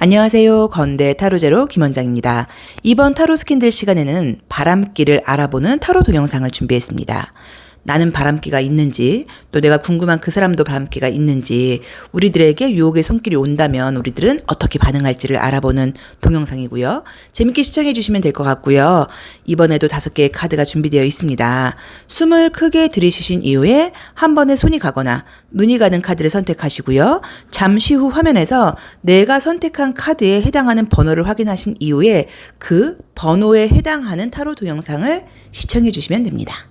안녕하세요. 건대 타로제로 김원장입니다. 이번 타로 스캔들 시간에는 바람기를 알아보는 타로 동영상을 준비했습니다. 나는 바람기가 있는지, 또 내가 궁금한 그 사람도 바람기가 있는지, 우리들에게 유혹의 손길이 온다면 우리들은 어떻게 반응할지를 알아보는 동영상이고요. 재밌게 시청해 주시면 될 것 같고요. 이번에도 5개의 카드가 준비되어 있습니다. 숨을 크게 들이쉬신 이후에 한 번에 손이 가거나 눈이 가는 카드를 선택하시고요. 잠시 후 화면에서 내가 선택한 카드에 해당하는 번호를 확인하신 이후에 그 번호에 해당하는 타로 동영상을 시청해 주시면 됩니다.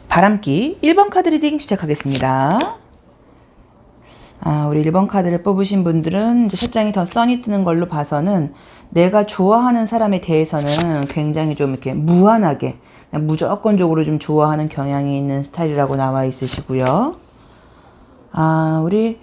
바람기 1번 카드 리딩 시작하겠습니다. 우리 1번 카드를 뽑으신 분들은 이제 샷장이 더 선이 뜨는 걸로 봐서는 내가 좋아하는 사람에 대해서는 굉장히 좀 이렇게 무한하게 그냥 무조건적으로 좀 좋아하는 경향이 있는 스타일이라고 나와 있으시고요. 우리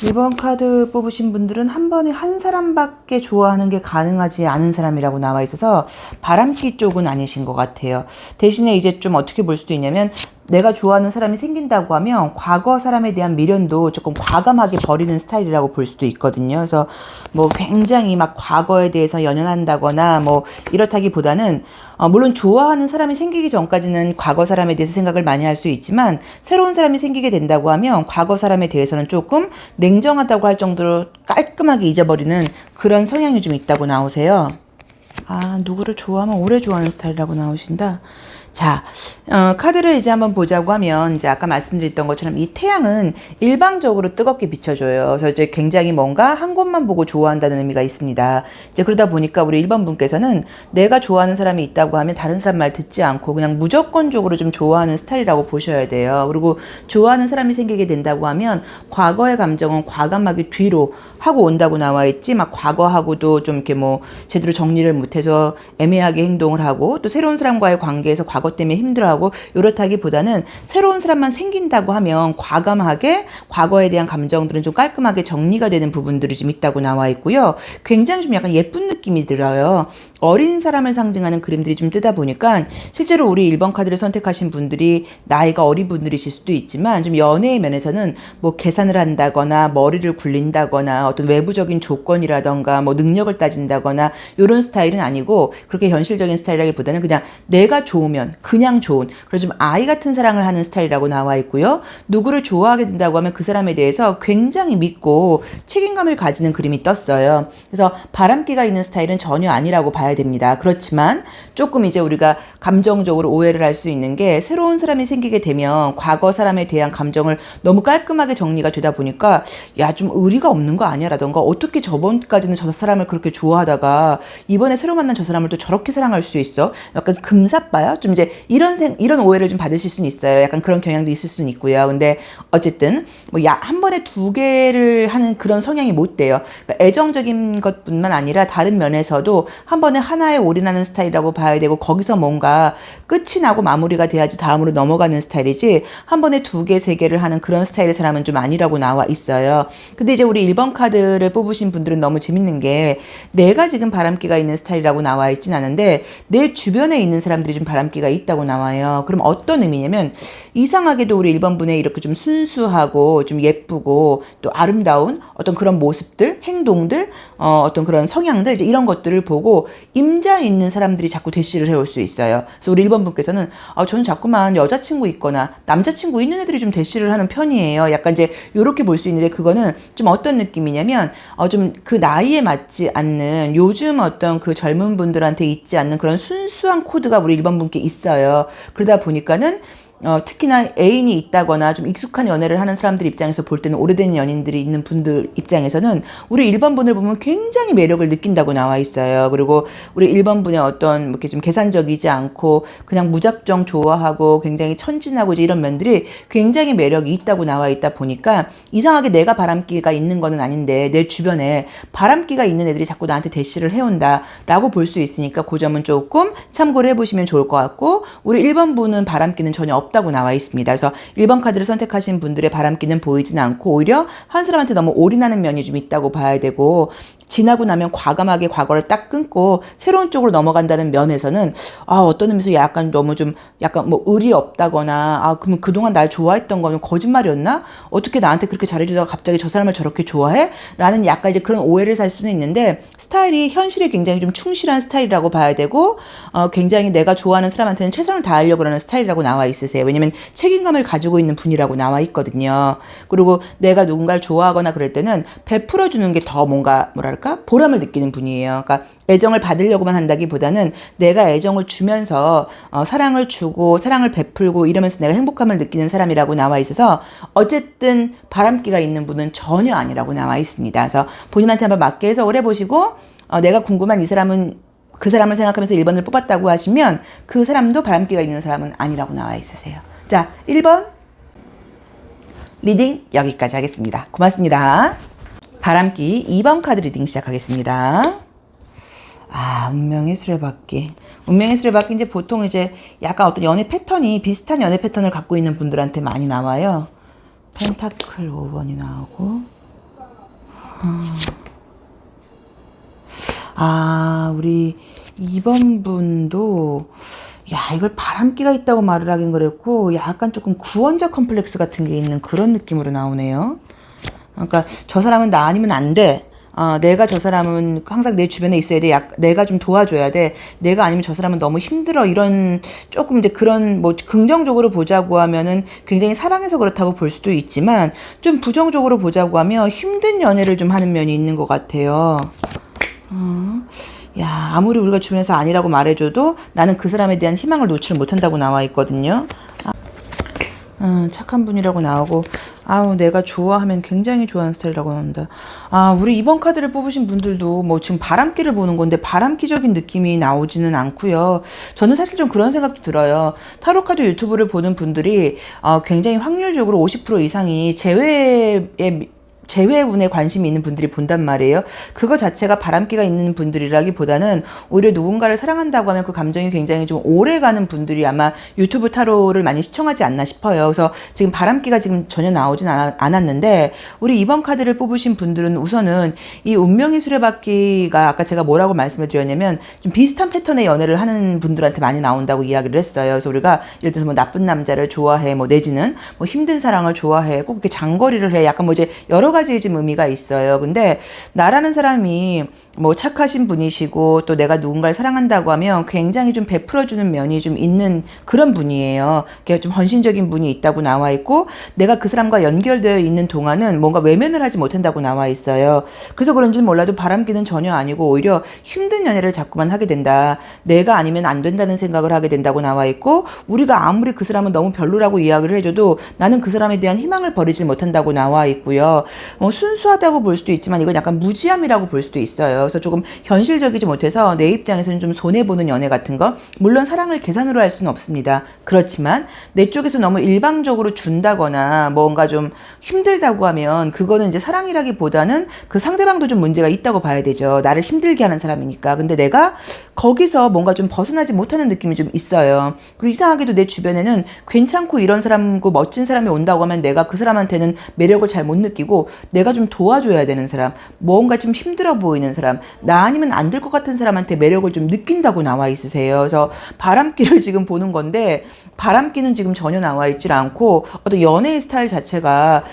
1번 카드 뽑으신 분들은 한 번에 한 사람밖에 좋아하는 게 가능하지 않은 사람이라고 나와 있어서 바람기 쪽은 아니신 것 같아요. 대신에 이제 좀 어떻게 볼 수도 있냐면 내가 좋아하는 사람이 생긴다고 하면 과거 사람에 대한 미련도 조금 과감하게 버리는 스타일이라고 볼 수도 있거든요. 그래서 뭐 굉장히 막 과거에 대해서 연연한다거나 뭐 이렇다기보다는 물론 좋아하는 사람이 생기기 전까지는 과거 사람에 대해서 생각을 많이 할 수 있지만 새로운 사람이 생기게 된다고 하면 과거 사람에 대해서는 조금 냉정하다고 할 정도로 깔끔하게 잊어버리는 그런 성향이 좀 있다고 나오세요. 누구를 좋아하면 오래 좋아하는 스타일이라고 나오신다. 자, 카드를 이제 한번 보자고 하면, 이제 아까 말씀드렸던 것처럼 이 태양은 일방적으로 뜨겁게 비춰줘요. 그래서 이제 굉장히 뭔가 한 곳만 보고 좋아한다는 의미가 있습니다. 이제 그러다 보니까 우리 1번 분께서는 내가 좋아하는 사람이 있다고 하면 다른 사람 말 듣지 않고 그냥 무조건적으로 좀 좋아하는 스타일이라고 보셔야 돼요. 그리고 좋아하는 사람이 생기게 된다고 하면 과거의 감정은 과감하게 뒤로 하고 온다고 나와 있지, 막 과거하고도 좀 이렇게 뭐 제대로 정리를 못해서 애매하게 행동을 하고 또 새로운 사람과의 관계에서 과거 때문에 힘들어하고 이렇다기보다는 새로운 사람만 생긴다고 하면 과감하게 과거에 대한 감정들은 좀 깔끔하게 정리가 되는 부분들이 좀 있다고 나와 있고요. 굉장히 좀 약간 예쁜 느낌이 들어요. 어린 사람을 상징하는 그림들이 좀 뜨다 보니까 실제로 우리 1번 카드를 선택하신 분들이 나이가 어린 분들이실 수도 있지만 좀 연애의 면에서는 뭐 계산을 한다거나 머리를 굴린다거나 어떤 외부적인 조건이라던가 뭐 능력을 따진다거나 이런 스타일은 아니고 그렇게 현실적인 스타일이라기보다는 그냥 내가 좋으면 그냥 좋은, 그래서 좀 아이 같은 사랑을 하는 스타일이라고 나와 있고요. 누구를 좋아하게 된다고 하면 그 사람에 대해서 굉장히 믿고 책임감을 가지는 그림이 떴어요. 그래서 바람기가 있는 스타일은 전혀 아니라고 봐야 됩니다. 그렇지만 조금 이제 우리가 감정적으로 오해를 할 수 있는 게 새로운 사람이 생기게 되면 과거 사람에 대한 감정을 너무 깔끔하게 정리가 되다 보니까 야, 좀 의리가 없는 거 아니야? 라던가 어떻게 저번까지는 저 사람을 그렇게 좋아하다가 이번에 새로 만난 저 사람을 또 저렇게 사랑할 수 있어? 약간 금사빠요? 좀 이제 이런 오해를 좀 받으실 수는 있어요. 약간 그런 경향도 있을 수는 있고요. 근데 어쨌든 뭐 한 번에 2개를 하는 그런 성향이 못 돼요. 그러니까 애정적인 것뿐만 아니라 다른 면에서도 한 번에 하나에 올인하는 스타일이라고 봐야 되고 거기서 뭔가 끝이 나고 마무리가 돼야지 다음으로 넘어가는 스타일이지 한 번에 2개, 3개를 하는 그런 스타일의 사람은 좀 아니라고 나와 있어요. 근데 이제 우리 1번 카드를 뽑으신 분들은 너무 재밌는 게 내가 지금 바람기가 있는 스타일이라고 나와 있진 않은데 내 주변에 있는 사람들이 좀 바람기가 있다고 나와요. 그럼 어떤 의미냐면 이상하게도 우리 1번 분의 이렇게 좀 순수하고 좀 예쁘고 또 아름다운 어떤 그런 모습들, 행동들, 어떤 그런 성향들 이제 이런 것들을 보고 임자 있는 사람들이 자꾸 대시를 해올 수 있어요. 그래서 우리 1번 분께서는 저는 자꾸만 여자친구 있거나 남자친구 있는 애들이 좀 대시를 하는 편이에요. 약간 이제 요렇게 볼 수 있는데 그거는 좀 어떤 느낌이냐면 좀 그 나이에 맞지 않는 요즘 어떤 그 젊은 분들한테 있지 않는 그런 순수한 코드가 우리 1번 분께 있어요. 그러다 보니까는 특히나 애인이 있다거나 좀 익숙한 연애를 하는 사람들 입장에서 볼 때는 오래된 연인들이 있는 분들 입장에서는 우리 1번 분을 보면 굉장히 매력을 느낀다고 나와 있어요. 그리고 우리 1번 분의 어떤 이렇게 좀 계산적이지 않고 그냥 무작정 좋아하고 굉장히 천진하고 이제 이런 면들이 굉장히 매력이 있다고 나와 있다 보니까 이상하게 내가 바람기가 있는 거는 아닌데 내 주변에 바람기가 있는 애들이 자꾸 나한테 대시를 해온다라고 볼 수 있으니까 그 점은 조금 참고를 해보시면 좋을 것 같고 우리 1번 분은 바람기는 전혀 없 없다고 나와 있습니다. 그래서 1번 카드를 선택하신 분들의 바람기는 보이진 않고 오히려 한 사람한테 너무 올인하는 면이 좀 있다고 봐야 되고, 지나고 나면 과감하게 과거를 딱 끊고 새로운 쪽으로 넘어간다는 면에서는 어떤 의미에서 약간 너무 좀 약간 뭐 의리 없다거나, 그러면 그동안 날 좋아했던 거는 거짓말이었나? 어떻게 나한테 그렇게 잘해주다가 갑자기 저 사람을 저렇게 좋아해? 라는 약간 이제 그런 오해를 살 수는 있는데, 스타일이 현실에 굉장히 좀 충실한 스타일이라고 봐야 되고, 굉장히 내가 좋아하는 사람한테는 최선을 다하려고 하는 스타일이라고 나와 있으세요. 왜냐면 책임감을 가지고 있는 분이라고 나와 있거든요. 그리고 내가 누군가를 좋아하거나 그럴 때는 베풀어주는 게 더 뭔가 뭐랄까 보람을 느끼는 분이에요. 그러니까 애정을 받으려고만 한다기보다는 내가 애정을 주면서 사랑을 주고 사랑을 베풀고 이러면서 내가 행복감을 느끼는 사람이라고 나와 있어서, 어쨌든 바람기가 있는 분은 전혀 아니라고 나와 있습니다. 그래서 본인한테 한번 맞게 해석을 해보시고, 내가 궁금한 이 사람은, 그 사람을 생각하면서 1번을 뽑았다고 하시면 그 사람도 바람기가 있는 사람은 아니라고 나와 있으세요. 자, 1번 리딩 여기까지 하겠습니다. 고맙습니다. 바람기 2번 카드 리딩 시작하겠습니다. 운명의 수레바퀴. 운명의 수레바퀴, 이제 보통 이제 약간 어떤 연애 패턴이 비슷한 연애 패턴을 갖고 있는 분들한테 많이 나와요. 펜타클 5번이 나오고, 우리 2번 분도, 이걸 바람기가 있다고 말을 하긴 그랬고, 약간 조금 구원자 컴플렉스 같은 게 있는 그런 느낌으로 나오네요. 그러니까 저 사람은 나 아니면 안 돼. 내가 저 사람은 항상 내 주변에 있어야 돼. 내가 좀 도와줘야 돼. 내가 아니면 저 사람은 너무 힘들어. 이런 조금 이제 그런 뭐 긍정적으로 보자고 하면은 굉장히 사랑해서 그렇다고 볼 수도 있지만, 좀 부정적으로 보자고 하면 힘든 연애를 좀 하는 면이 있는 것 같아요. 아무리 우리가 주변에서 아니라고 말해줘도 나는 그 사람에 대한 희망을 놓지를 못한다고 나와 있거든요. 착한 분이라고 나오고, 내가 좋아하면 굉장히 좋아하는 스타일이라고 나온다. 우리 이번 카드를 뽑으신 분들도 뭐 지금 바람기를 보는 건데 바람기적인 느낌이 나오지는 않고요. 저는 사실 좀 그런 생각도 들어요. 타로 카드 유튜브를 보는 분들이 굉장히 확률적으로 50% 이상이 재회운에 관심이 있는 분들이 본단 말이에요. 그거 자체가 바람기가 있는 분들이라기보다는 오히려 누군가를 사랑한다고 하면 그 감정이 굉장히 좀 오래가는 분들이 아마 유튜브 타로를 많이 시청하지 않나 싶어요. 그래서 지금 바람기가 지금 전혀 나오진 않았는데, 우리 이번 카드를 뽑으신 분들은 우선은 이 운명의 수레바퀴가 아까 제가 뭐라고 말씀을 드렸냐면 좀 비슷한 패턴의 연애를 하는 분들한테 많이 나온다고 이야기를 했어요. 그래서 우리가 예를 들어서 뭐 나쁜 남자를 좋아해, 뭐 내지는 뭐 힘든 사랑을 좋아해, 꼭 이렇게 장거리를 해, 약간 뭐 이제 여러 가지 좀 의미가 있어요. 근데 나라는 사람이 뭐 착하신 분이시고 또 내가 누군가를 사랑한다고 하면 굉장히 좀 베풀어주는 면이 좀 있는 그런 분이에요. 좀 헌신적인 분이 있다고 나와 있고, 내가 그 사람과 연결되어 있는 동안은 뭔가 외면을 하지 못한다고 나와 있어요. 그래서 그런지는 몰라도 바람기는 전혀 아니고 오히려 힘든 연애를 자꾸만 하게 된다. 내가 아니면 안 된다는 생각을 하게 된다고 나와 있고, 우리가 아무리 그 사람은 너무 별로라고 이야기를 해줘도 나는 그 사람에 대한 희망을 버리지 못한다고 나와 있고요. 순수하다고 볼 수도 있지만 이건 약간 무지함이라고 볼 수도 있어요. 그래서 조금 현실적이지 못해서 내 입장에서는 좀 손해보는 연애 같은 거, 물론 사랑을 계산으로 할 수는 없습니다. 그렇지만 내 쪽에서 너무 일방적으로 준다거나 뭔가 좀 힘들다고 하면 그거는 이제 사랑이라기보다는 그 상대방도 좀 문제가 있다고 봐야 되죠. 나를 힘들게 하는 사람이니까. 근데 내가 거기서 뭔가 좀 벗어나지 못하는 느낌이 좀 있어요. 그리고 이상하게도 내 주변에는 괜찮고 이런 사람고 멋진 사람이 온다고 하면 내가 그 사람한테는 매력을 잘 못 느끼고, 내가 좀 도와줘야 되는 사람, 뭔가 좀 힘들어 보이는 사람, 나 아니면 안 될 것 같은 사람한테 매력을 좀 느낀다고 나와 있으세요. 그래서 바람기를 지금 보는 건데, 바람기는 지금 전혀 나와 있질 않고, 어떤 연애의 스타일 자체가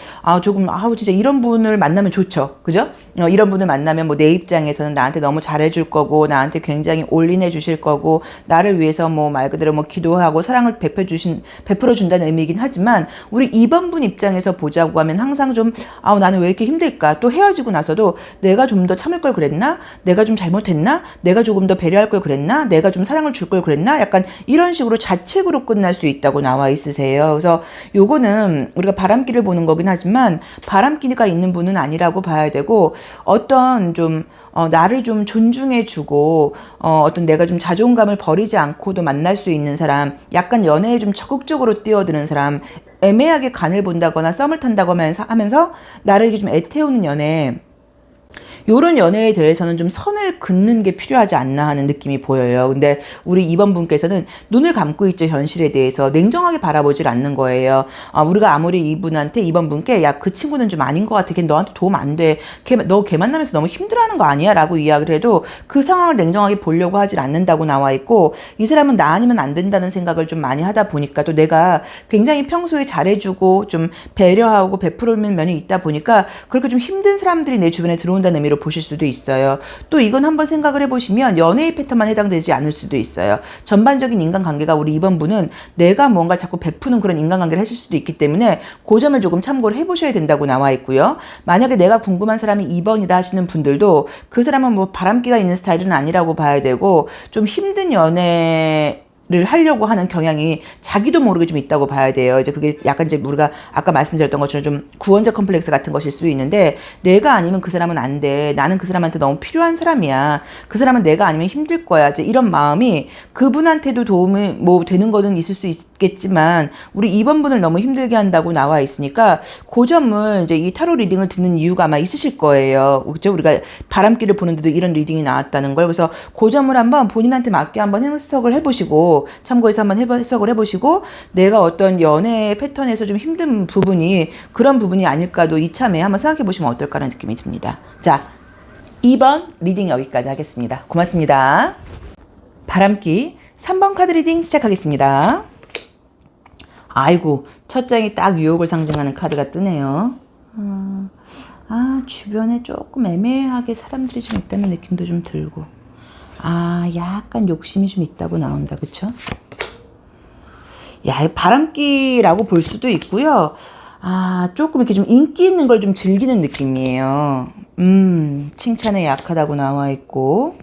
조금 진짜 이런 분을 만나면 좋죠. 그죠? 이런 분을 만나면 뭐 내 입장에서는 나한테 너무 잘해줄 거고, 나한테 굉장히 올인해 주실 거고, 나를 위해서 뭐 말 그대로 뭐 기도하고 사랑을 베풀어 준다는 의미이긴 하지만, 우리 2번 분 입장에서 보자고 하면 항상 좀 나는 왜 이렇게 힘들까? 또 헤어지고 나서도 내가 좀 더 참을 걸 그랬나? 내가 좀 잘못했나? 내가 조금 더 배려할 걸 그랬나? 내가 좀 사랑을 줄 걸 그랬나? 약간 이런 식으로 자책으로 끝날 수 있다고 나와 있으세요. 그래서 요거는 우리가 바람기를 보는 거긴 하지만 바람기가 있는 분은 아니라고 봐야 되고, 어떤 좀 나를 좀 존중해주고 어떤 내가 좀 자존감을 버리지 않고도 만날 수 있는 사람, 약간 연애에 좀 적극적으로 뛰어드는 사람, 애매하게 간을 본다거나 썸을 탄다고 하면서 나를 이렇게 좀 애태우는 연애, 요런 연애에 대해서는 좀 선을 긋는 게 필요하지 않나 하는 느낌이 보여요. 근데 우리 2번 분께서는 눈을 감고 있죠. 현실에 대해서 냉정하게 바라보질 않는 거예요. 우리가 아무리 이분한테 2번 분께 야, 그 친구는 좀 아닌 것 같아. 걔 너한테 도움 안 돼. 너 걔 만나면서 너무 힘들어하는 거 아니야? 라고 이야기를 해도 그 상황을 냉정하게 보려고 하질 않는다고 나와 있고, 이 사람은 나 아니면 안 된다는 생각을 좀 많이 하다 보니까, 또 내가 굉장히 평소에 잘해주고 좀 배려하고 베푸는 면이 있다 보니까 그렇게 좀 힘든 사람들이 내 주변에 들어온다는 의미로 보실 수도 있어요. 또 이건 한번 생각을 해보시면 연애의 패턴만 해당되지 않을 수도 있어요. 전반적인 인간관계가 우리 2번 분은 내가 뭔가 자꾸 베푸는 그런 인간관계를 하실 수도 있기 때문에 그 점을 조금 참고를 해보셔야 된다고 나와 있고요. 만약에 내가 궁금한 사람이 2번이다 하시는 분들도 그 사람은 뭐 바람기가 있는 스타일은 아니라고 봐야 되고, 좀 힘든 연애를 하려고 하는 경향이 자기도 모르게 좀 있다고 봐야 돼요. 이제 그게 약간 이제 우리가 아까 말씀드렸던 것처럼 좀 구원자 컴플렉스 같은 것일 수 있는데, 내가 아니면 그 사람은 안 돼. 나는 그 사람한테 너무 필요한 사람이야. 그 사람은 내가 아니면 힘들 거야. 이제 이런 마음이 그분한테도 도움이 뭐 되는 거는 있을 수 있겠지만, 우리 2번 분을 너무 힘들게 한다고 나와 있으니까 그 점을 이제 이 타로 리딩을 듣는 이유가 아마 있으실 거예요. 그렇죠? 우리가 바람길을 보는데도 이런 리딩이 나왔다는 걸. 그래서 그 점을 한번 본인한테 맞게 한번 해석을 해보시고, 참고해서 한번 해석을 해보시고, 내가 어떤 연애 패턴에서 좀 힘든 부분이 그런 부분이 아닐까도 이참에 한번 생각해 보시면 어떨까라는 느낌이 듭니다. 자, 2번 리딩 여기까지 하겠습니다. 고맙습니다. 바람기 3번 카드 리딩 시작하겠습니다. 아이고, 첫 장이 딱 유혹을 상징하는 카드가 뜨네요. 주변에 조금 애매하게 사람들이 좀 있다는 느낌도 좀 들고, 약간 욕심이 좀 있다고 나온다. 그쵸? 바람기라고 볼 수도 있고요. 조금 이렇게 좀 인기 있는 걸 좀 즐기는 느낌이에요. 칭찬에 약하다고 나와 있고,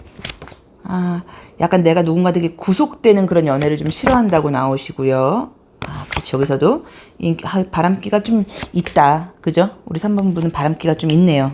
약간 내가 누군가에게 구속되는 그런 연애를 좀 싫어한다고 나오시고요. 그렇죠. 여기서도 바람기가 좀 있다. 그죠? 우리 3번 분은 바람기가 좀 있네요.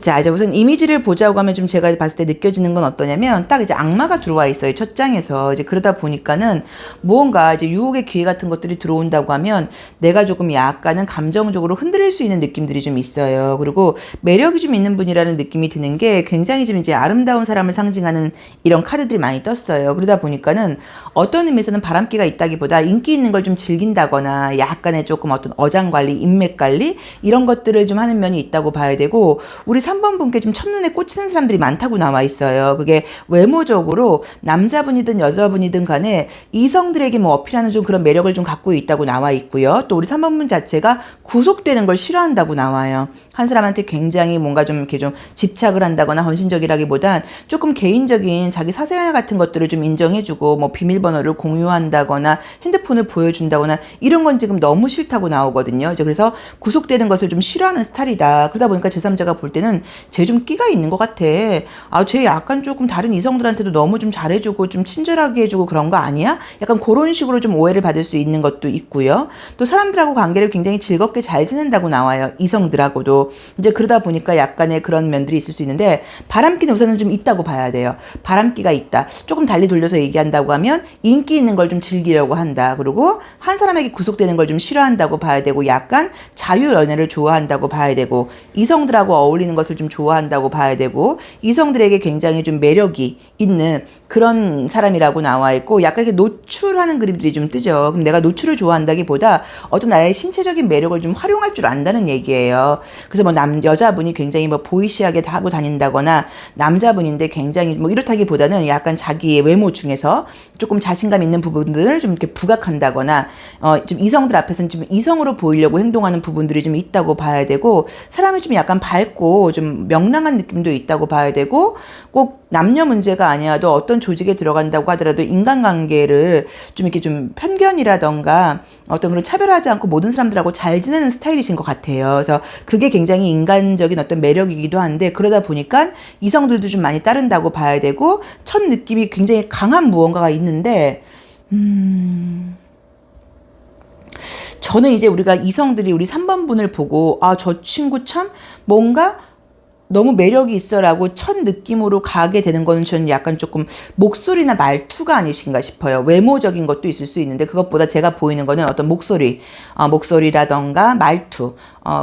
자, 이제 우선 이미지를 보자고 하면 좀 제가 봤을 때 느껴지는 건 어떠냐면, 딱 이제 악마가 들어와 있어요. 첫 장에서. 이제 그러다 보니까는 무언가 이제 유혹의 기회 같은 것들이 들어온다고 하면 내가 조금 약간은 감정적으로 흔들릴 수 있는 느낌들이 좀 있어요. 그리고 매력이 좀 있는 분이라는 느낌이 드는 게, 굉장히 좀 이제 아름다운 사람을 상징하는 이런 카드들이 많이 떴어요. 그러다 보니까는 어떤 의미에서는 바람기가 있다기보다 인기 있는 걸 좀 즐긴다거나 약간의 조금 어떤 어장 관리, 인맥 관리 이런 것들을 좀 하는 면이 있다고 봐야 되고, 우리 3번 분께 좀 첫눈에 꽂히는 사람들이 많다고 나와 있어요. 그게 외모적으로 남자분이든 여자분이든 간에 이성들에게 뭐 어필하는 좀 그런 매력을 좀 갖고 있다고 나와 있고요. 또 우리 3번 분 자체가 구속되는 걸 싫어한다고 나와요. 한 사람한테 굉장히 뭔가 좀 이렇게 좀 집착을 한다거나 헌신적이라기보단 조금 개인적인 자기 사생활 같은 것들을 좀 인정해주고, 뭐 비밀번호를 공유한다거나 핸드폰을 보여준다거나 이런 건 지금 너무 싫다고 나오거든요. 이제 그래서 구속되는 것을 좀 싫어하는 스타일이다. 그러다 보니까 제3자가 볼 때는 쟤 좀 끼가 있는 것 같아. 쟤 약간 조금 다른 이성들한테도 너무 좀 잘해주고 좀 친절하게 해주고 그런 거 아니야? 약간 그런 식으로 좀 오해를 받을 수 있는 것도 있고요. 또 사람들하고 관계를 굉장히 즐겁게 잘 지낸다고 나와요. 이성들하고도. 이제 그러다 보니까 약간의 그런 면들이 있을 수 있는데, 바람기는 우선은 좀 있다고 봐야 돼요. 바람기가 있다. 조금 달리 돌려서 얘기한다고 하면 인기 있는 걸 좀 즐기려고 한다. 그리고 한 사람에게 구속되는 걸 좀 싫어한다고 봐야 되고, 약간 자유연애를 좋아한다고 봐야 되고, 이성들하고 어울리는 것을 좀 좋아한다고 봐야 되고, 이성들에게 굉장히 좀 매력이 있는 그런 사람이라고 나와 있고, 약간 이렇게 노출하는 그림들이 좀 뜨죠. 그럼 내가 노출을 좋아한다기보다 어떤 나의 신체적인 매력을 좀 활용할 줄 안다는 얘기예요. 그래서 뭐 여자분이 굉장히 뭐 보이시하게 하고 다닌다거나, 남자분인데 굉장히 뭐 이렇다기보다는 약간 자기의 외모 중에서 조금 자신감 있는 부분들을 좀 이렇게 부각한다거나, 좀 이성들 앞에서는 좀 이성으로 보이려고 행동하는 부분들이 좀 있다고 봐야 되고, 사람이 좀 약간 밝고 좀 명랑한 느낌도 있다고 봐야 되고, 꼭 남녀 문제가 아니어도 어떤 조직에 들어간다고 하더라도 인간관계를 좀 이렇게 좀 편견이라던가 어떤 그런 차별하지 않고 모든 사람들하고 잘 지내는 스타일이신 것 같아요. 그래서 그게 굉장히 인간적인 어떤 매력이기도 한데, 그러다 보니까 이성들도 좀 많이 따른다고 봐야 되고, 첫 느낌이 굉장히 강한 무언가가 있는데, 저는 이제 우리가 이성들이 우리 3번 분을 보고, 저 친구 참 뭔가 너무 매력이 있어라고 첫 느낌으로 가게 되는 거는 저는 약간 조금 목소리나 말투가 아니신가 싶어요. 외모적인 것도 있을 수 있는데 그것보다 제가 보이는 거는 어떤 목소리라던가 말투,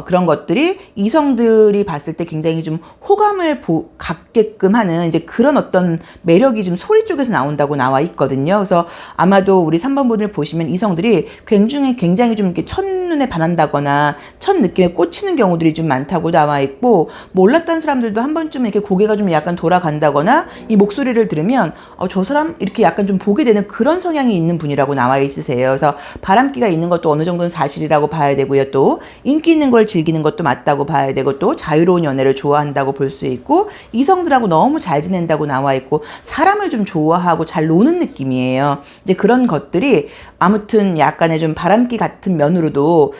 그런 것들이 이성들이 봤을 때 굉장히 좀 호감을 갖게끔 하는 이제 그런 어떤 매력이 좀 소리 쪽에서 나온다고 나와 있거든요. 그래서 아마도 우리 3번 분을 보시면 이성들이 굉장히 좀 이렇게 첫눈에 반한다거나 첫 느낌에 꽂히는 경우들이 좀 많다고 나와 있고, 몰랐던 사람들도 한 번쯤 이렇게 고개가 좀 약간 돌아간다거나 이 목소리를 들으면 저 사람 이렇게 약간 좀 보게 되는 그런 성향이 있는 분이라고 나와 있으세요. 그래서 바람기가 있는 것도 어느 정도는 사실이라고 봐야 되고요. 또 인기 있는 걸 즐기는 것도 맞다고 봐야 되고, 또 자유로운 연애를 좋아한다고 볼 수 있고, 이성들하고 너무 잘 지낸다고 나와 있고, 사람을 좀 좋아하고 잘 노는 느낌이에요. 이제 그런 것들이 아무튼 약간의 좀 바람기 같은 면으로도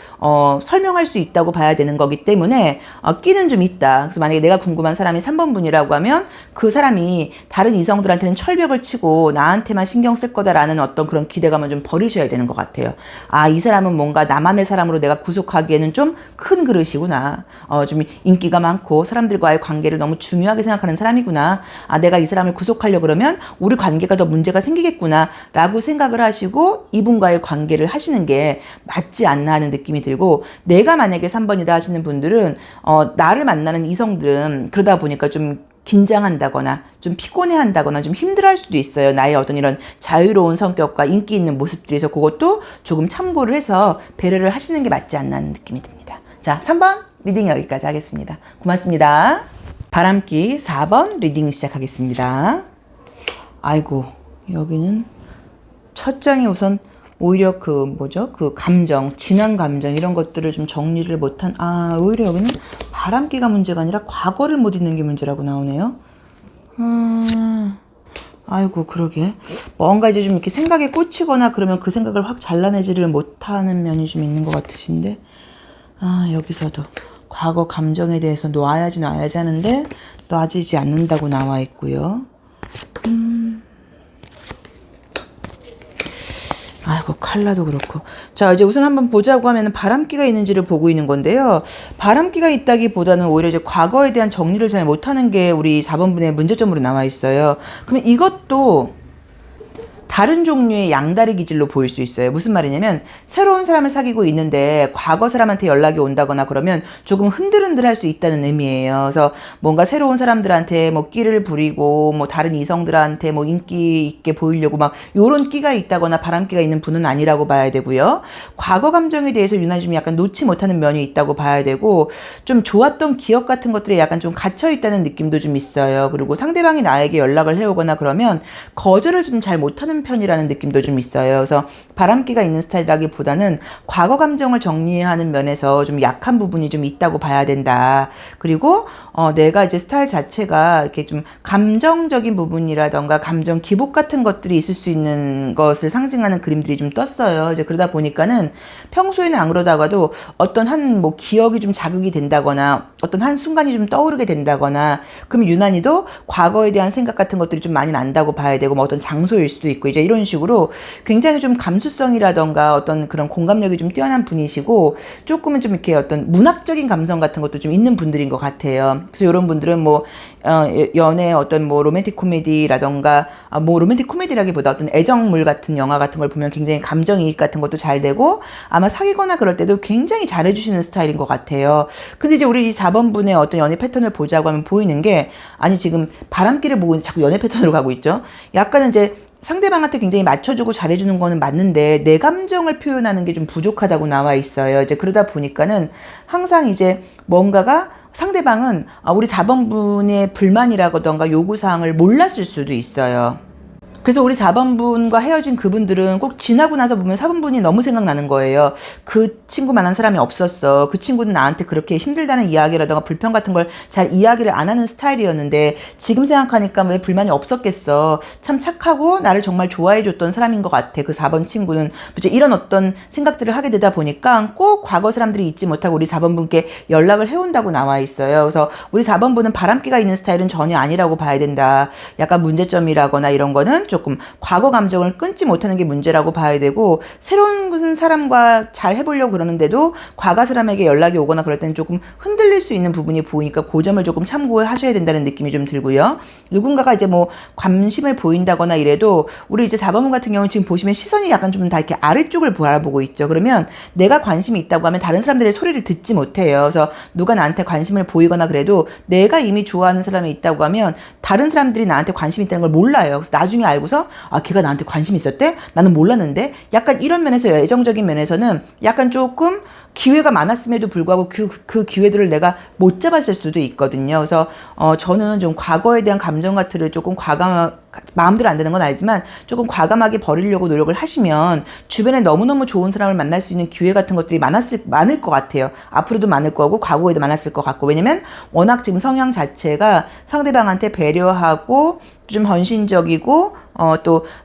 설명할 수 있다고 봐야 되는 거기 때문에 끼는 좀 있다. 그래서 만약에 내가 궁금한 사람이 3번 분이라고 하면 그 사람이 다른 이성들한테는 철벽을 치고 나한테만 신경 쓸 거다라는 어떤 그런 기대감을 좀 버리셔야 되는 것 같아요. 아, 이 사람은 뭔가 나만의 사람으로 내가 구속하기에는 좀 큰 그릇이구나. 좀 인기가 많고 사람들과의 관계를 너무 중요하게 생각하는 사람이구나. 아, 내가 이 사람을 구속하려고 그러면 우리 관계가 더 문제가 생기겠구나 라고 생각을 하시고 이분과의 관계를 하시는 게 맞지 않나 하는 느낌이 들고, 내가 만약에 3번이다 하시는 분들은 나를 만나는 이성들은 그러다 보니까 좀 긴장한다거나 좀 피곤해한다거나 좀 힘들어할 수도 있어요. 나의 어떤 이런 자유로운 성격과 인기 있는 모습들에서 그것도 조금 참고를 해서 배려를 하시는 게 맞지 않나 하는 느낌이 듭니다. 자, 3번 리딩 여기까지 하겠습니다. 고맙습니다. 바람기 4번 리딩 시작하겠습니다. 아이고, 여기는 첫 장이 우선 오히려 그 감정, 진한 감정 이런 것들을 좀 정리를 못한, 오히려 여기는 바람기가 문제가 아니라 과거를 못 잊는 게 문제라고 나오네요. 아이고, 그러게. 뭔가 이제 좀 이렇게 생각에 꽂히거나 그러면 그 생각을 확 잘라내지를 못하는 면이 좀 있는 것 같으신데, 여기서도 과거 감정에 대해서 놔야지 하는데 놔지지 않는다고 나와 있고요. 아이고, 칼라도 그렇고. 자, 이제 우선 한번 보자고 하면 바람기가 있는지를 보고 있는 건데요. 바람기가 있다기보다는 오히려 이제 과거에 대한 정리를 잘 못하는 게 우리 4번분의 문제점으로 나와 있어요. 그러면 이것도 다른 종류의 양다리 기질로 보일 수 있어요. 무슨 말이냐면 새로운 사람을 사귀고 있는데 과거 사람한테 연락이 온다거나 그러면 조금 흔들흔들할 수 있다는 의미예요. 그래서 뭔가 새로운 사람들한테 뭐 끼를 부리고 뭐 다른 이성들한테 뭐 인기 있게 보이려고 막 요런 끼가 있다거나 바람기가 있는 분은 아니라고 봐야 되고요. 과거 감정에 대해서 유난히 좀 약간 놓지 못하는 면이 있다고 봐야 되고, 좀 좋았던 기억 같은 것들에 약간 좀 갇혀 있다는 느낌도 좀 있어요. 그리고 상대방이 나에게 연락을 해오거나 그러면 거절을 좀 잘 못하는 편이라는 느낌도 좀 있어요. 그래서 바람기가 있는 스타일이라기보다는 과거 감정을 정리하는 면에서 좀 약한 부분이 좀 있다고 봐야 된다. 그리고 내가 이제 스타일 자체가 이렇게 좀 감정적인 부분이라던가 감정 기복 같은 것들이 있을 수 있는 것을 상징하는 그림들이 좀 떴어요. 이제 그러다 보니까는 평소에는 안 그러다가도 어떤 한 뭐 기억이 좀 자극이 된다거나 어떤 한 순간이 좀 떠오르게 된다거나 그럼 유난히도 과거에 대한 생각 같은 것들이 좀 많이 난다고 봐야 되고, 뭐 어떤 장소일 수도 있고 이제 이런 식으로 굉장히 좀 감수성이라던가 어떤 그런 공감력이 좀 뛰어난 분이시고, 조금은 좀 이렇게 어떤 문학적인 감성 같은 것도 좀 있는 분들인 것 같아요. 그래서 이런 분들은 뭐 연애 어떤 뭐 로맨틱 코미디라던가 뭐 로맨틱 코미디라기보다 어떤 애정물 같은 영화 같은 걸 보면 굉장히 감정이입 같은 것도 잘 되고, 아마 사귀거나 그럴 때도 굉장히 잘해주시는 스타일인 것 같아요. 근데 이제 우리 이 4번 분의 어떤 연애 패턴을 보자고 하면 보이는 게, 아니 지금 바람기를 보고 자꾸 연애 패턴으로 가고 있죠. 약간은 이제 상대방한테 굉장히 맞춰주고 잘해주는 거는 맞는데 내 감정을 표현하는 게 좀 부족하다고 나와 있어요. 이제 그러다 보니까는 항상 이제 뭔가가 상대방은 우리 4번 분의 불만이라던가 요구사항을 몰랐을 수도 있어요. 그래서 우리 4번 분과 헤어진 그분들은 꼭 지나고 나서 보면 4번 분이 너무 생각나는 거예요. 그 친구만한 사람이 없었어. 그 친구는 나한테 그렇게 힘들다는 이야기라든가 불평 같은 걸 잘 이야기를 안 하는 스타일이었는데 지금 생각하니까 왜 불만이 없었겠어. 참 착하고 나를 정말 좋아해줬던 사람인 것 같아. 그 4번 친구는. 이제 이런 어떤 생각들을 하게 되다 보니까 꼭 과거 사람들이 잊지 못하고 우리 4번 분께 연락을 해온다고 나와 있어요. 그래서 우리 4번 분은 바람기가 있는 스타일은 전혀 아니라고 봐야 된다. 약간 문제점이라거나 이런 거는 조금 과거 감정을 끊지 못하는 게 문제라고 봐야 되고, 새로운 사람과 잘 해보려고 그러는데도 과거 사람에게 연락이 오거나 그럴 때는 조금 흔들릴 수 있는 부분이 보이니까 그 점을 조금 참고하셔야 된다는 느낌이 좀 들고요. 누군가가 이제 뭐 관심을 보인다거나 이래도 우리 이제 4번분 같은 경우는 지금 보시면 시선이 약간 좀 다 이렇게 아래쪽을 바라보고 있죠. 그러면 내가 관심이 있다고 하면 다른 사람들의 소리를 듣지 못해요. 그래서 누가 나한테 관심을 보이거나 그래도 내가 이미 좋아하는 사람이 있다고 하면 다른 사람들이 나한테 관심이 있다는 걸 몰라요. 그래서 나중에 알고서 아, 걔가 나한테 관심이 있었대? 나는 몰랐는데? 약간 이런 면에서, 애정적인 면에서는 약간 조금 기회가 많았음에도 불구하고 그 기회들을 내가 못 잡았을 수도 있거든요. 그래서 저는 좀 과거에 대한 감정 같은 걸 조금 마음대로 안 되는 건 알지만 조금 과감하게 버리려고 노력을 하시면 주변에 너무너무 좋은 사람을 만날 수 있는 기회 같은 것들이 많을 것 같아요. 앞으로도 많을 거고 과거에도 많았을 것 같고, 왜냐면 워낙 지금 성향 자체가 상대방한테 배려하고 좀 헌신적이고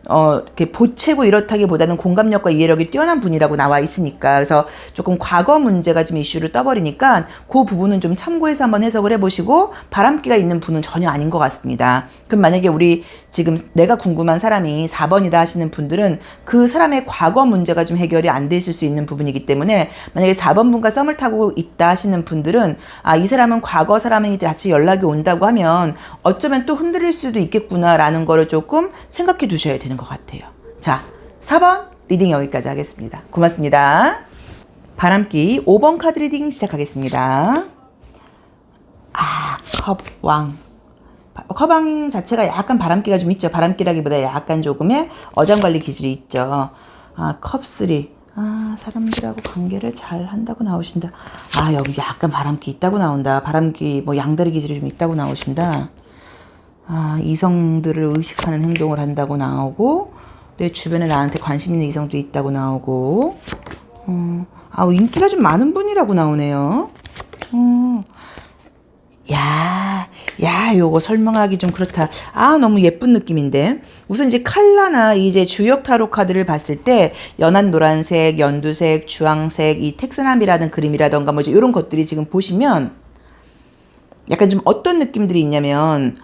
이렇게 보채고 이렇다기보다는 공감력과 이해력이 뛰어난 분이라고 나와 있으니까, 그래서 조금 과거 문제가 좀 이슈를 떠버리니까 그 부분은 좀 참고해서 한번 해석을 해보시고, 바람기가 있는 분은 전혀 아닌 것 같습니다. 그럼 만약에 우리 지금 내가 궁금한 사람이 4번이다 하시는 분들은 그 사람의 과거 문제가 좀 해결이 안 되실 수 있는 부분이기 때문에, 만약에 4번 분과 썸을 타고 있다 하시는 분들은 아, 이 사람은 과거 사람이 다시 연락이 온다고 하면 어쩌면 또 흔들릴 수도 있겠구나라는 거를 조금 생각해 두셔야 되는 것 같아요. 자, 4번 리딩 여기까지 하겠습니다. 고맙습니다. 바람기 5번 카드 리딩 시작하겠습니다. 컵왕. 컵왕 자체가 약간 바람기가 좀 있죠. 바람기라기보다 약간 조금의 어장관리 기질이 있죠. 컵3. 사람들하고 관계를 잘 한다고 나오신다. 여기 약간 바람기 있다고 나온다. 바람기, 양다리 기질이 좀 있다고 나오신다. 이성들을 의식하는 행동을 한다고 나오고, 내 주변에 나한테 관심 있는 이성도 있다고 나오고, 인기가 좀 많은 분이라고 나오네요. 요거 설명하기 좀 그렇다. 너무 예쁜 느낌인데. 우선 이제 칼라나 이제 주역 타로 카드를 봤을 때 연한 노란색, 연두색, 주황색, 이 텍스남이라는 그림이라던가 이제 이런 것들이 지금 보시면 약간 좀 어떤 느낌들이 있냐면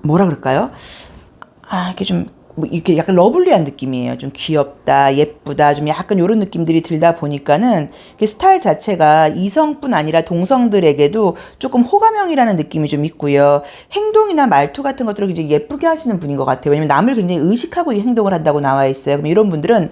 뭐라 그럴까요? 이렇게 좀 이렇게 약간 러블리한 느낌이에요. 좀 귀엽다, 예쁘다, 좀 약간 이런 느낌들이 들다 보니까는 스타일 자체가 이성뿐 아니라 동성들에게도 조금 호감형이라는 느낌이 좀 있고요. 행동이나 말투 같은 것들을 굉장히 예쁘게 하시는 분인 것 같아요. 왜냐면 남을 굉장히 의식하고 이 행동을 한다고 나와 있어요. 그럼 이런 분들은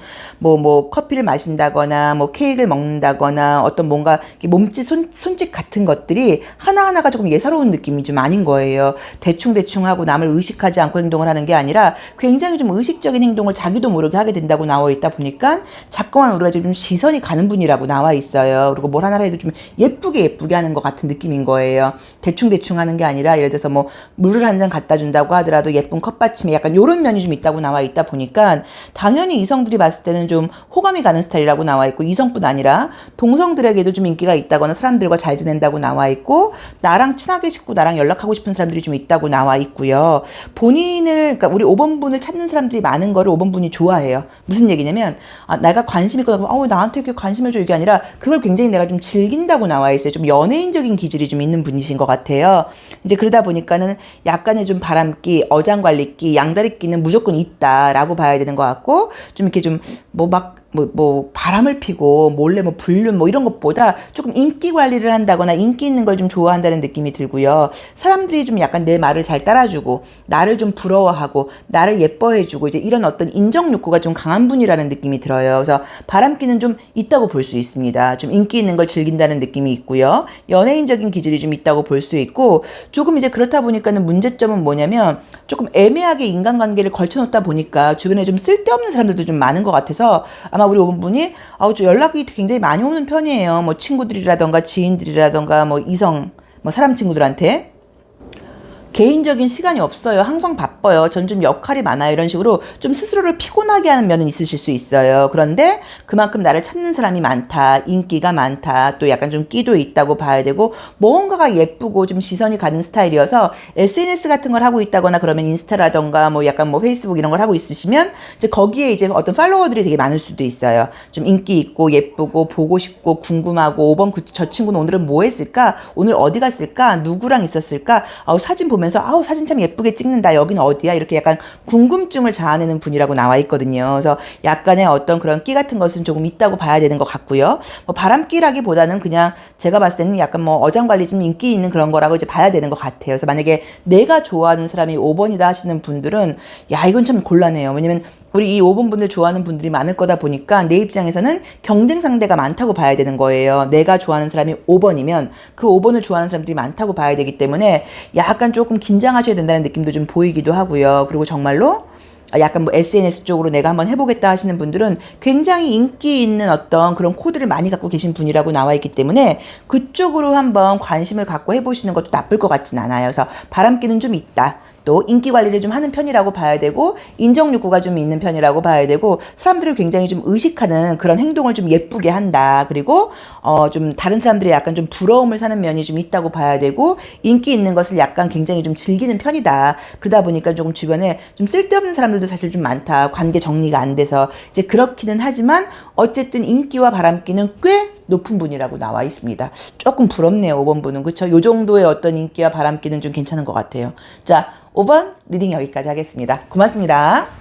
커피를 마신다거나 케이크를 먹는다거나 어떤 뭔가 몸짓, 손짓 같은 것들이 하나하나가 조금 예사로운 느낌이 좀 아닌 거예요. 대충대충 하고 남을 의식하지 않고 행동을 하는 게 아니라 굉장히 좀 의식적인 행동을 자기도 모르게 하게 된다고 나와 있다 보니까 자꾸만 우리가 좀 시선이 가는 분이라고 나와 있어요. 그리고 뭘 하나를 해도 좀 예쁘게 하는 것 같은 느낌인 거예요. 대충대충 하는 게 아니라 예를 들어서 물을 한 잔 갖다 준다고 하더라도 예쁜 컵받침에 약간 이런 면이 좀 있다고 나와 있다 보니까 당연히 이성들이 봤을 때는 좀 호감이 가는 스타일이라고 나와 있고, 이성뿐 아니라 동성들에게도 좀 인기가 있다거나 사람들과 잘 지낸다고 나와 있고, 나랑 친하게 싶고 나랑 연락하고 싶은 사람들이 좀 있다고 나와 있고요. 그러니까 우리 5번 분을 찾는 사람들이 많은 거를 5번 분이 좋아해요. 무슨 얘기냐면 내가 관심 있거나 나한테 이렇게 관심을 줘, 이게 아니라 그걸 굉장히 내가 좀 즐긴다고 나와 있어요. 좀 연예인적인 기질이 좀 있는 분이신 것 같아요. 이제 그러다 보니까는 약간의 좀 바람기, 어장관리기, 양다리기는 무조건 있다라고 봐야 되는 것 같고, 좀 이렇게 좀 바람을 피고 몰래 불륜 이런 것보다 조금 인기 관리를 한다거나 인기 있는 걸 좀 좋아한다는 느낌이 들고요. 사람들이 좀 약간 내 말을 잘 따라주고 나를 좀 부러워하고 나를 예뻐해주고 이제 이런 어떤 인정 욕구가 좀 강한 분이라는 느낌이 들어요. 그래서 바람기는 좀 있다고 볼 수 있습니다. 좀 인기 있는 걸 즐긴다는 느낌이 있고요. 연예인적인 기질이 좀 있다고 볼 수 있고, 조금 이제 그렇다 보니까는 문제점은 뭐냐면 조금 애매하게 인간관계를 걸쳐놓다 보니까 주변에 좀 쓸데없는 사람들도 좀 많은 것 같아서 아마 우리 5번 분이 저 연락이 굉장히 많이 오는 편이에요. 친구들이라던가 지인들이라던가 이성 사람 친구들한테 개인적인 시간이 없어요. 항상 바빠. 바빠요. 전 좀 역할이 많아요. 이런 식으로 좀 스스로를 피곤하게 하는 면은 있으실 수 있어요. 그런데 그만큼 나를 찾는 사람이 많다. 인기가 많다. 또 약간 좀 끼도 있다고 봐야 되고 뭔가가 예쁘고 좀 시선이 가는 스타일이어서 SNS 같은 걸 하고 있다거나 그러면 인스타라던가 뭐 약간 뭐 페이스북 이런 걸 하고 있으시면 이제 거기에 이제 어떤 팔로워들이 되게 많을 수도 있어요. 좀 인기 있고 예쁘고 보고 싶고 궁금하고 5번 저 친구는 오늘은 뭐 했을까? 오늘 어디 갔을까? 누구랑 있었을까? 사진 보면서 사진 참 예쁘게 찍는다. 여기는 어디야? 이렇게 약간 궁금증을 자아내는 분이라고 나와 있거든요. 그래서 약간의 어떤 그런 끼 같은 것은 조금 있다고 봐야 되는 것 같고요. 뭐 바람끼라기보다는 그냥 제가 봤을 때는 약간 뭐 어장관리 좀 인기 있는 그런 거라고 이제 봐야 되는 것 같아요. 그래서 만약에 내가 좋아하는 사람이 5번이다 하시는 분들은 야 이건 참 곤란해요. 왜냐면 우리 이 5번 분들 좋아하는 분들이 많을 거다 보니까 내 입장에서는 경쟁 상대가 많다고 봐야 되는 거예요. 내가 좋아하는 사람이 5번이면 그 5번을 좋아하는 사람들이 많다고 봐야 되기 때문에 약간 조금 긴장하셔야 된다는 느낌도 좀 보이기도 하고요. 그리고 정말로 약간 뭐 SNS 쪽으로 내가 한번 해보겠다 하시는 분들은 굉장히 인기 있는 어떤 그런 코드를 많이 갖고 계신 분이라고 나와 있기 때문에 그쪽으로 한번 관심을 갖고 해보시는 것도 나쁠 것 같진 않아요. 그래서 바람기는 좀 있다. 또 인기 관리를 좀 하는 편이라고 봐야 되고 인정 욕구가 좀 있는 편이라고 봐야 되고 사람들을 굉장히 좀 의식하는 그런 행동을 좀 예쁘게 한다. 그리고 좀 다른 사람들의 약간 좀 부러움을 사는 면이 좀 있다고 봐야 되고 인기 있는 것을 약간 굉장히 좀 즐기는 편이다. 그러다 보니까 조금 주변에 좀 쓸데없는 사람들도 사실 좀 많다. 관계 정리가 안 돼서 이제 그렇기는 하지만 어쨌든 인기와 바람기는 꽤 높은 분이라고 나와 있습니다. 조금 부럽네요. 5번 분은. 그렇죠? 요 정도의 어떤 인기와 바람기는 좀 괜찮은 것 같아요. 자, 5번 리딩 여기까지 하겠습니다. 고맙습니다.